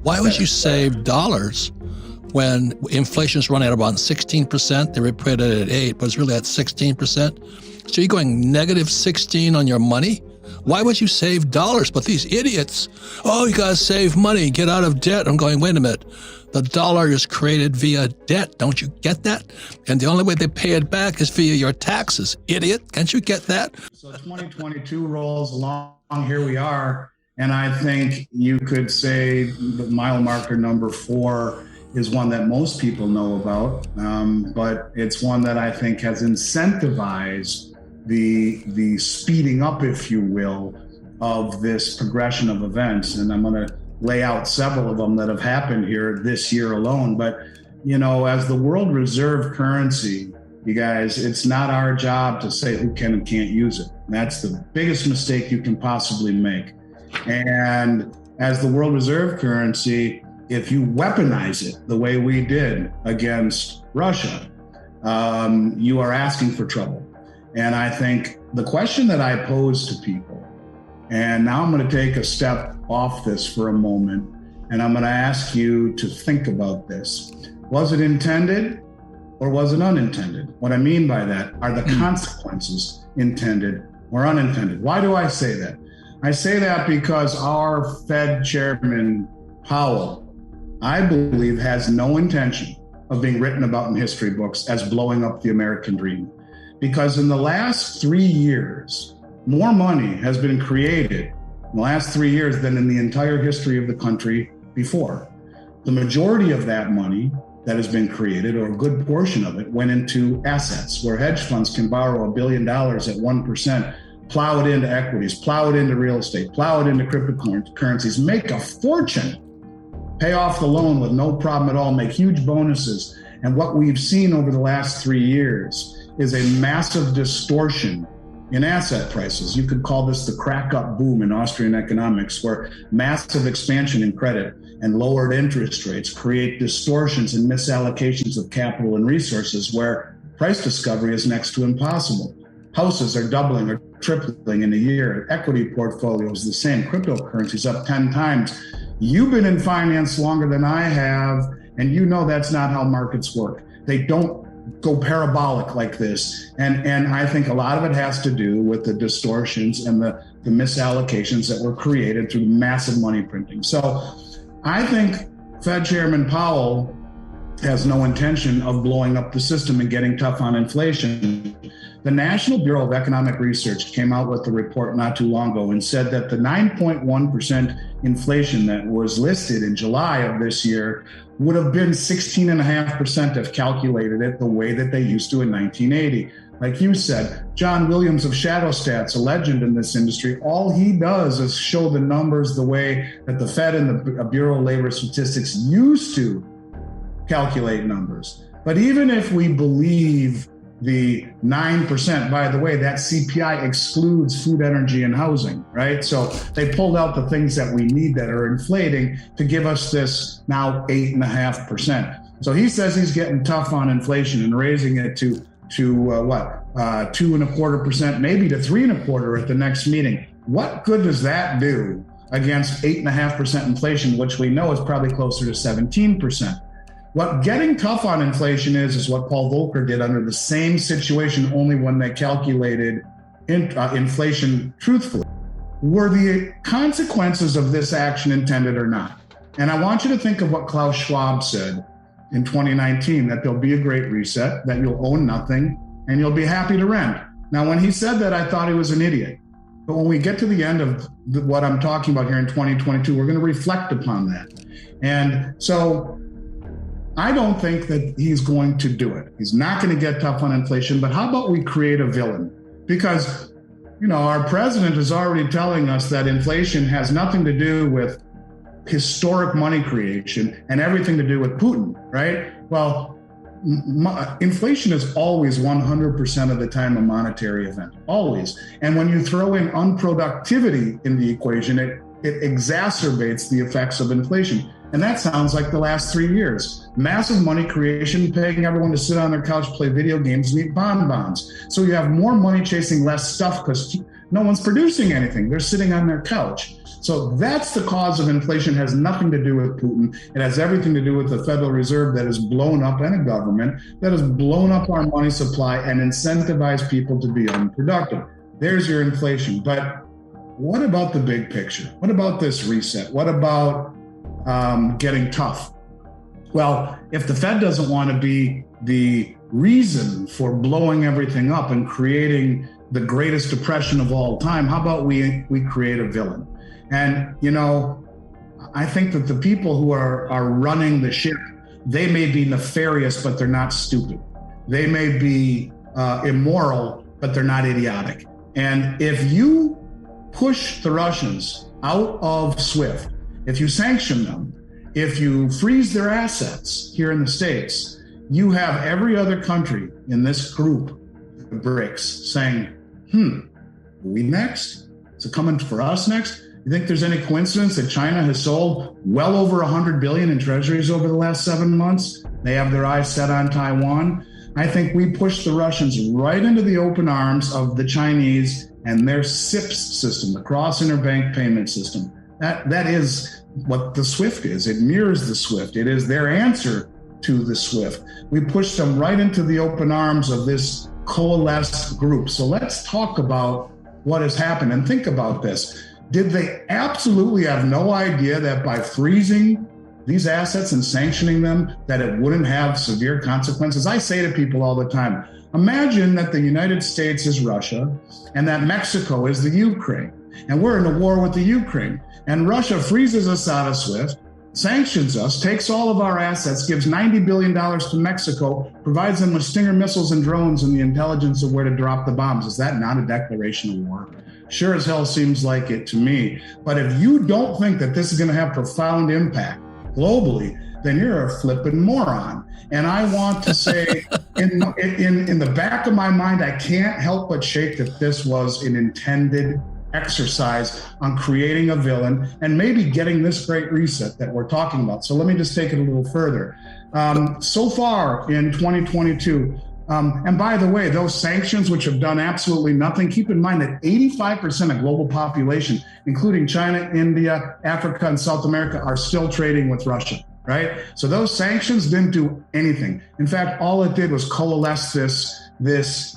Why would you save dollars when inflation's running at about 16%? They reported it at 8, but it's really at 16%. So you're going negative 16 on your money? Why would you save dollars? But these idiots, oh, you got to save money, get out of debt. I'm going, wait a minute. The dollar is created via debt. Don't you get that? And the only way they pay it back is via your taxes. Idiot. Can't you get that? So 2022 rolls along. Here we are. And I think you could say the mile marker number 4 is one that most people know about. But it's one that I think has incentivized the speeding up, if you will, of this progression of events. And I'm going to lay out several of them that have happened here this year alone. But, you know, as the world reserve currency, you guys, it's not our job to say who can and can't use it. And that's the biggest mistake you can possibly make. And as the world reserve currency, if you weaponize it the way we did against Russia, you are asking for trouble. And I think the question that I pose to people, and now I'm going to take a step off this for a moment, and I'm going to ask you to think about this. Was it intended or was it unintended? What I mean by that are the consequences intended or unintended. Why do I say that? I say that because our Fed Chairman Powell, I believe, has no intention of being written about in history books as blowing up the American dream. Because in the last 3 years, more money has been created in the last 3 years than in the entire history of the country before. The majority of that money that has been created, or a good portion of it, went into assets where hedge funds can borrow $1 billion at 1%, plow it into equities, plow it into real estate, plow it into cryptocurrencies, make a fortune, pay off the loan with no problem at all, make huge bonuses. And what we've seen over the last 3 years is a massive distortion in asset prices. You could call this the crack up boom in Austrian economics, where massive expansion in credit and lowered interest rates create distortions and misallocations of capital and resources where price discovery is next to impossible. Houses are doubling or tripling in a year. Equity portfolios the same. Cryptocurrencies up 10 times. You've been in finance longer than I have, and you know that's not how markets work. They don't go parabolic like this. And I think a lot of it has to do with the distortions and the misallocations that were created through massive money printing. So I think Fed Chairman Powell has no intention of blowing up the system and getting tough on inflation. The National Bureau of Economic Research came out with a report not too long ago and said that the 9.1% inflation that was listed in July of this year would have been 16.5% if calculated it the way that they used to in 1980. Like you said, John Williams of Shadow Stats, a legend in this industry, all he does is show the numbers the way that the Fed and the Bureau of Labor Statistics used to calculate numbers. But even if we believe the 9%, by the way, that CPI excludes food, energy, and housing, right? So they pulled out the things that we need that are inflating to give us this now 8.5%. So he says he's getting tough on inflation and raising it to 2.25%, maybe to 3.25% at the next meeting. What good does that do against 8.5% inflation, which we know is probably closer to 17%? What getting tough on inflation is what Paul Volcker did under the same situation, only when they calculated inflation truthfully. Were the consequences of this action intended or not? And I want you to think of what Klaus Schwab said in 2019, that there'll be a great reset, that you'll own nothing, and you'll be happy to rent. Now, when he said that, I thought he was an idiot. But when we get to the end of what I'm talking about here in 2022, we're going to reflect upon that. And so I don't think that he's going to do it. He's not going to get tough on inflation, but how about we create a villain? Because, you know, our president is already telling us that inflation has nothing to do with historic money creation and everything to do with Putin, right? Well, inflation is always 100% of the time a monetary event, always. And when you throw in unproductivity in the equation, it exacerbates the effects of inflation. And that sounds like the last 3 years. Massive money creation, paying everyone to sit on their couch, play video games, and eat bonbons. So you have more money chasing less stuff because no one's producing anything. They're sitting on their couch. So that's the cause of inflation. It has nothing to do with Putin. It has everything to do with the Federal Reserve that has blown up, and a government that has blown up our money supply and incentivized people to be unproductive. There's your inflation. But what about the big picture? What about this reset? What about getting tough? Well, if the Fed doesn't want to be the reason for blowing everything up and creating the greatest depression of all time, how about we create a villain? And, I think that the people who are running the ship, they may be nefarious, but they're not stupid. They may be immoral, but they're not idiotic. And if you push the Russians out of SWIFT, if you sanction them, if you freeze their assets here in the States, you have every other country in this group, the BRICS, saying, are we next? Is it coming for us next? You think there's any coincidence that China has sold well over $100 billion in treasuries over the last 7 months? They have their eyes set on Taiwan. I think we push the Russians right into the open arms of the Chinese and their CIPS system, the cross interbank payment system. That is what the SWIFT is. It mirrors the SWIFT. It is their answer to the SWIFT. We push them right into the open arms of this coalesced group. So let's talk about what has happened and think about this. Did they absolutely have no idea that by freezing these assets and sanctioning them, that it wouldn't have severe consequences? I say to people all the time, imagine that the United States is Russia and that Mexico is the Ukraine, and we're in a war with the Ukraine, and Russia freezes us out of SWIFT, sanctions us, takes all of our assets, gives $90 billion to Mexico, provides them with Stinger missiles and drones and the intelligence of where to drop the bombs. Is that not a declaration of war? Sure as hell seems like it to me. But if you don't think that this is going to have profound impact globally, then you're a flippin' moron. And I want to say, in the back of my mind, I can't help but shake that this was an intended exercise on creating a villain and maybe getting this great reset that we're talking about. So let me just take it a little further. So far in 2022, and by the way, those sanctions, which have done absolutely nothing, keep in mind that 85% of global population, including China, India, Africa, and South America, are still trading with Russia, right? So those sanctions didn't do anything. In fact, all it did was coalesce this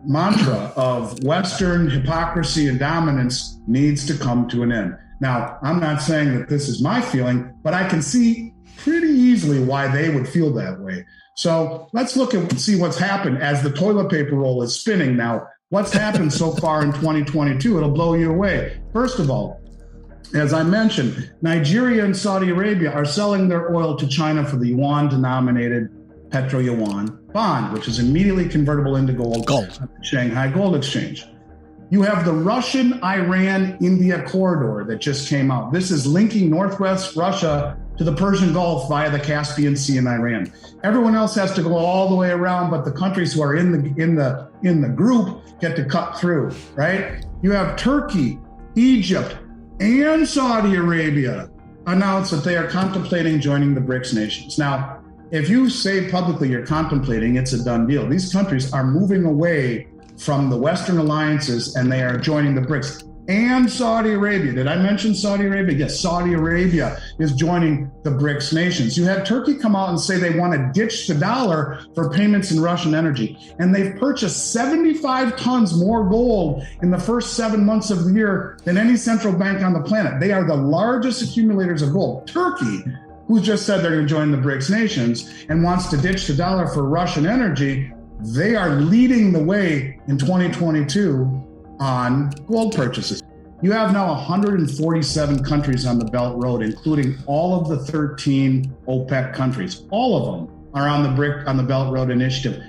mantra of Western hypocrisy and dominance needs to come to an end. Now, I'm not saying that this is my feeling, but I can see pretty easily why they would feel that way. So let's look and see what's happened as the toilet paper roll is spinning now. What's happened so far in 2022? It'll blow you away. First of all, as I mentioned, Nigeria and Saudi Arabia are selling their oil to China for the yuan-denominated petro-yuan bond, which is immediately convertible into gold. Shanghai Gold Exchange. You have the Russian-Iran-India corridor that just came out. This is linking Northwest Russia to the Persian Gulf via the Caspian Sea and Iran. Everyone else has to go all the way around, but the countries who are in the group get to cut through, right? You have Turkey, Egypt, and Saudi Arabia announce that they are contemplating joining the BRICS nations. Now, if you say publicly you're contemplating, it's a done deal. These countries are moving away from the Western alliances and they are joining the BRICS. And Saudi Arabia. Did I mention Saudi Arabia? Yes, Saudi Arabia is joining the BRICS nations. You had Turkey come out and say they want to ditch the dollar for payments in Russian energy. And they've purchased 75 tons more gold in the first 7 months of the year than any central bank on the planet. They are the largest accumulators of gold. Turkey, who just said they're going to join the BRICS nations and wants to ditch the dollar for Russian energy, they are leading the way in 2022 on gold purchases. You have now 147 countries on the Belt Road, including all of the 13 OPEC countries. All of them are on the Belt Road Initiative.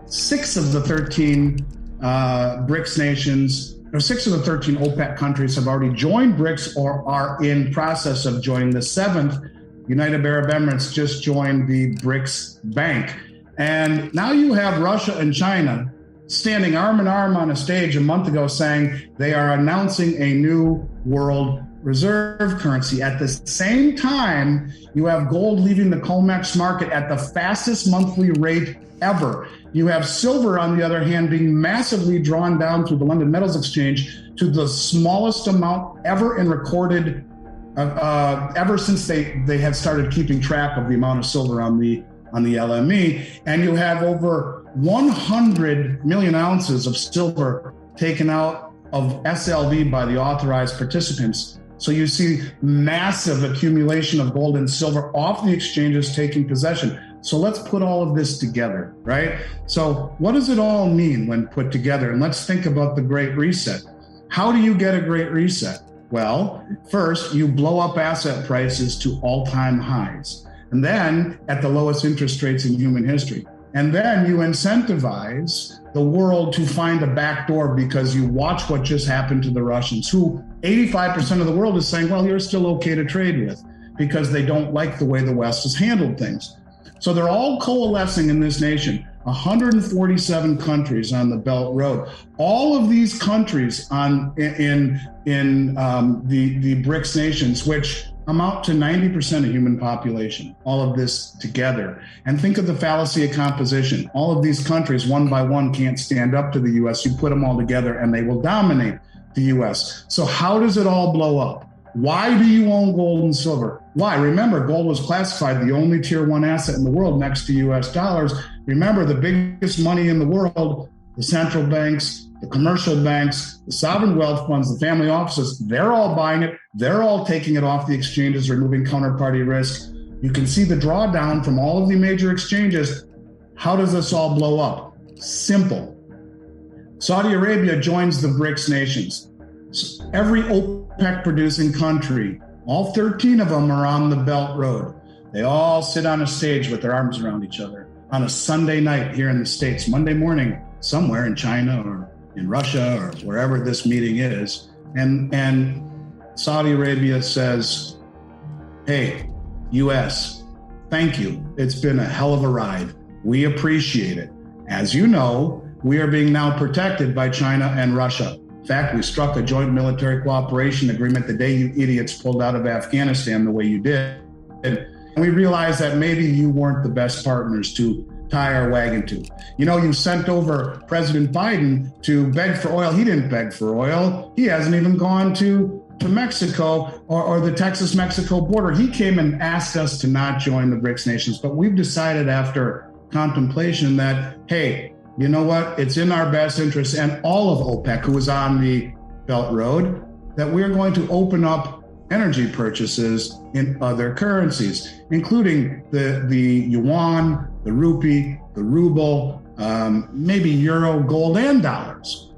6 of the 13 BRICS nations, or 6 of the 13 OPEC countries have already joined BRICS or are in process of joining. The 7th, United Arab Emirates, just joined the BRICS Bank. And now you have Russia and China standing arm in arm on a stage a month ago saying they are announcing a new world reserve currency. At the same time, you have gold leaving the COMEX market at the fastest monthly rate ever. You have silver, on the other hand, being massively drawn down through the London Metals Exchange to the smallest amount ever in recorded, ever since they had started keeping track of the amount of silver on the LME. And you have over 100 million ounces of silver taken out of SLV by the authorized participants. So you see massive accumulation of gold and silver off the exchanges taking possession. So let's put all of this together, right? So what does it all mean when put together? And let's think about the Great Reset. How do you get a Great Reset? Well, first, you blow up asset prices to all-time highs, and then at the lowest interest rates in human history. And then you incentivize the world to find a backdoor, because you watch what just happened to the Russians, who 85% of the world is saying, well, you're still okay to trade with, because they don't like the way the West has handled things. So they're all coalescing in this nation, 147 countries on the Belt Road. All of these countries in the BRICS nations, which amount to 90% of human population, all of this together. And think of the fallacy of composition. All of these countries, one by one, can't stand up to the U.S. You put them all together and they will dominate the U.S. So how does it all blow up? Why do you own gold and silver? Why? Remember, gold was classified the only tier one asset in the world next to U.S. dollars. Remember, the biggest money in the world, the central banks, the commercial banks, the sovereign wealth funds, the family offices, they're all buying it. They're all taking it off the exchanges, removing counterparty risk. You can see the drawdown from all of the major exchanges. How does this all blow up? Simple. Saudi Arabia joins the BRICS nations. Every OPEC producing country, all 13 of them are on the Belt Road. They all sit on a stage with their arms around each other on a Sunday night here in the States, Monday morning, somewhere in China or in Russia or wherever this meeting is. And Saudi Arabia says, hey, US, thank you. It's been a hell of a ride. We appreciate it. As you know, we are being now protected by China and Russia. In fact, we struck a joint military cooperation agreement the day you idiots pulled out of Afghanistan the way you did. And we realized that maybe you weren't the best partners to tie our wagon to. You know, you sent over President Biden to beg for oil. He didn't beg for oil. He hasn't even gone to Mexico or the Texas-Mexico border. He came and asked us to not join the BRICS nations. But we've decided after contemplation that, hey, you know what? It's in our best interest, and all of OPEC, who is on the Belt Road, that we're going to open up energy purchases in other currencies, including the yuan, the rupee, the ruble, maybe euro, gold, and dollars.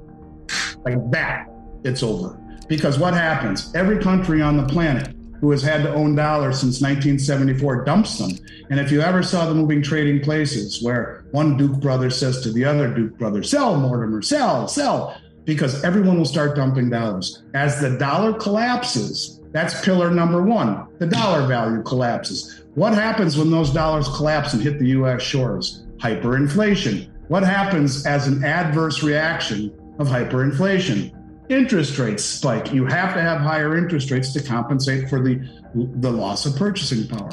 Like that, it's over. Because what happens? Every country on the planet who has had to own dollars since 1974 dumps them. And if you ever saw the moving trading places where one Duke brother says to the other Duke brother, sell, Mortimer, sell, because everyone will start dumping dollars. As the dollar collapses, that's pillar number one. The dollar value collapses. What happens when those dollars collapse and hit the U.S. shores? Hyperinflation. What happens as an adverse reaction of hyperinflation? Interest rates spike. You have to have higher interest rates to compensate for the loss of purchasing power.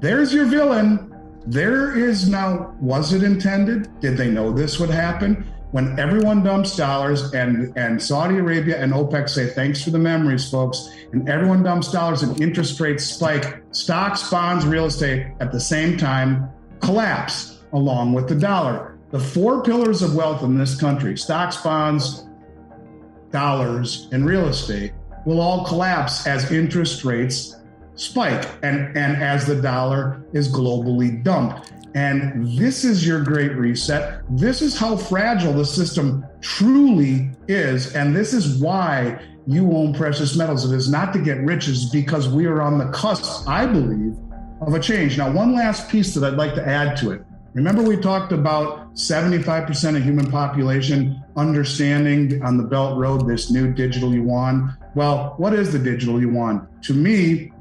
There's your villain. There is now, was it intended? Did they know this would happen? When everyone dumps dollars and Saudi Arabia and OPEC say, thanks for the memories, folks, and everyone dumps dollars and interest rates spike, stocks, bonds, real estate at the same time collapse along with the dollar. The four pillars of wealth in this country, stocks, bonds, dollars, and real estate, will all collapse as interest rates spike and as the dollar is globally dumped. And this is your great reset. This is how fragile the system truly is. And this is why you own precious metals. It is not to get rich, it's because we are on the cusp, I believe, of a change. Now, one last piece that I'd like to add to it. Remember, we talked about 75% of human population understanding on the Belt Road this new digital yuan. Well, what is the digital yuan? To me,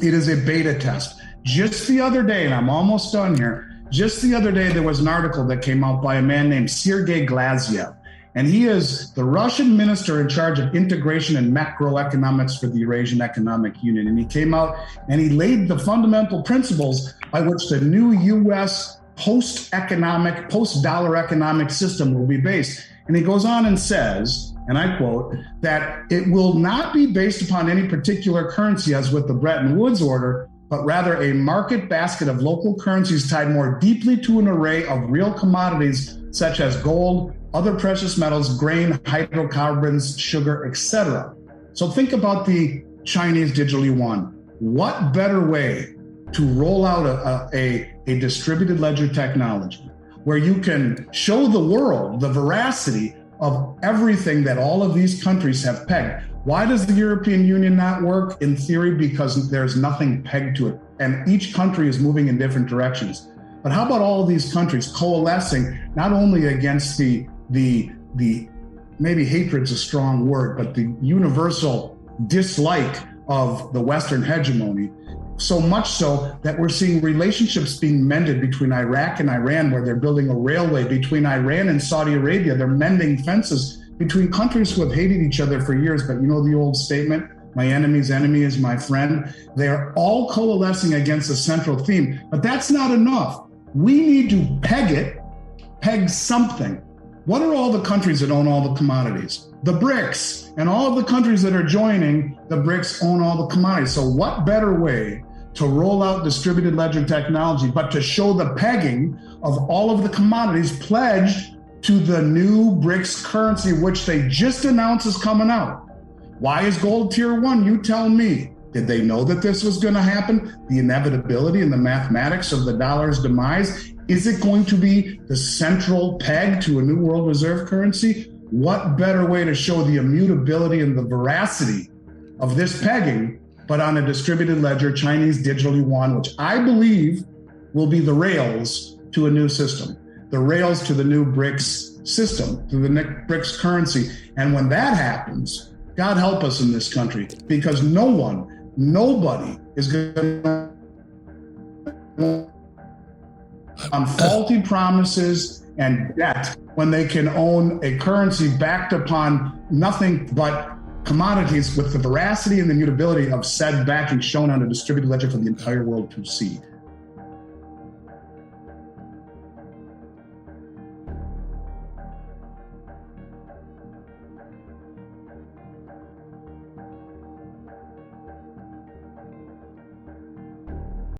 it is a beta test. Just the other day, and I'm almost done here, just the other day, there was an article that came out by a man named Sergey Glazyev. And he is the Russian minister in charge of integration and macroeconomics for the Eurasian Economic Union. And he came out and he laid the fundamental principles by which the new U.S. post-dollar economic system will be based. And he goes on and says, and I quote, that it will not be based upon any particular currency as with the Bretton Woods order, but rather a market basket of local currencies tied more deeply to an array of real commodities such as gold, other precious metals, grain, hydrocarbons, sugar, etc. So think about the Chinese digital yuan. What better way to roll out a distributed ledger technology where you can show the world the veracity of everything that all of these countries have pegged? Why does the European Union not work? In theory, because there's nothing pegged to it, and each country is moving in different directions. But how about all of these countries coalescing not only against the maybe hatred's a strong word, but the universal dislike of the Western hegemony, so much so that we're seeing relationships being mended between Iraq and Iran, where they're building a railway between Iran and Saudi Arabia. They're mending fences between countries who have hated each other for years. But you know the old statement, my enemy's enemy is my friend. They are all coalescing against a central theme, but that's not enough. We need to peg something. What are all the countries that own all the commodities? The BRICS, and all of the countries that are joining the BRICS own all the commodities. So what better way to roll out distributed ledger technology, but to show the pegging of all of the commodities pledged to the new BRICS currency, which they just announced is coming out. Why is gold tier 1? You tell me. Did they know that this was going to happen? The inevitability and the mathematics of the dollar's demise? Is it going to be the central peg to a new world reserve currency? What better way to show the immutability and the veracity of this pegging, but on a distributed ledger, Chinese digital yuan, which I believe will be the rails to a new system, the rails to the new BRICS system, to the BRICS currency. And when that happens, God help us in this country, because nobody is going to on faulty promises and debt when they can own a currency backed upon nothing but commodities with the veracity and the immutability of said backing shown on a distributed ledger for the entire world to see.